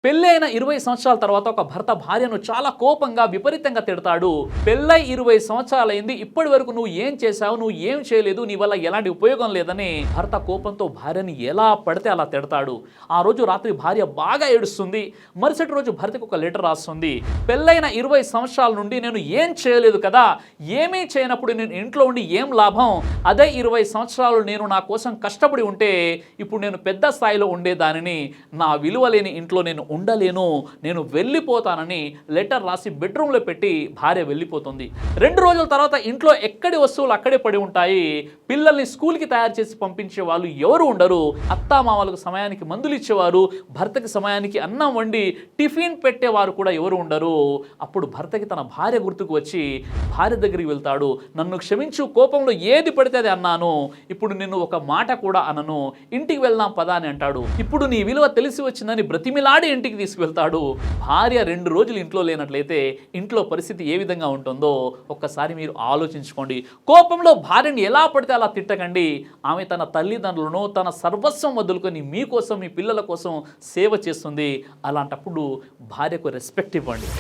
పెళ్ళైన 20 సంవత్సరాల తర్వాత ఒక భర్త భార్యను చాలా కోపంగా విపరీతంగా తిడతాడు. పెళ్ళై 20 సంవత్సరాలైంది, ఇప్పటి వరకు నువ్వు ఏం చేశావు, నువ్వు ఏం చేయలేదు, నీ వల్ల ఎలాంటి ఉపయోగం లేదని భర్త కోపంతో భార్యని ఎలా పడితే అలా తిడతాడు. ఆ రోజు రాత్రి భార్య బాగా ఏడుస్తుంది. మరుసటి రోజు భర్తకు ఒక లెటర్ రాస్తుంది. పెళ్ళైన 20 సంవత్సరాల నుండి నేను ఏం చేయలేదు కదా, ఏమీ చేయనప్పుడు నేను ఇంట్లో ఉండి ఏం లాభం, అదే 20 సంవత్సరాలు నేను నా కోసం కష్టపడి ఉంటే ఇప్పుడు నేను పెద్ద స్థాయిలో ఉండేదానిని, నా విలువ లేని ఇంట్లో నేను ఉండలేను, నేను వెళ్ళిపోతానని లెటర్ రాసి బెడ్రూమ్లో పెట్టి భార్య వెళ్ళిపోతుంది. 2 రోజుల తర్వాత ఇంట్లో ఎక్కడి వస్తువులు అక్కడే పడి ఉంటాయి. పిల్లల్ని స్కూల్కి తయారు చేసి పంపించే వాళ్ళు ఎవరు ఉండరు. అత్తామామలకు సమయానికి మందులు ఇచ్చేవారు, భర్తకి సమయానికి అన్నం వండి టిఫిన్ పెట్టేవారు కూడా ఎవరు ఉండరు. అప్పుడు భర్తకి తన భార్య గుర్తుకు వచ్చి భార్య దగ్గరికి వెళ్తాడు. నన్ను క్షమించు, కోపంలో ఏది పడితే అది అన్నాను, ఇప్పుడు నిన్ను ఒక మాట కూడా అనను, ఇంటికి వెళ్దాం పదా అని అంటాడు. ఇప్పుడు నీ విలువ తెలిసి వచ్చిందని బ్రతిమిలాడి ఇంటికి తీసుకువెళ్తాడు. భార్య 2 రోజులు ఇంట్లో లేనట్లయితే ఇంట్లో పరిస్థితి ఏ విధంగా ఉంటుందో ఒక్కసారి మీరు ఆలోచించుకోండి. కోపంలో భార్యని ఎలా పడితే అలా తిట్టకండి. ఆమె తన తల్లిదండ్రులను తన సర్వస్వం వదులుకొని మీకోసం, మీ పిల్లల కోసం సేవ చేస్తుంది. అలాంటప్పుడు భార్యకు రెస్పెక్ట్ ఇవ్వండి.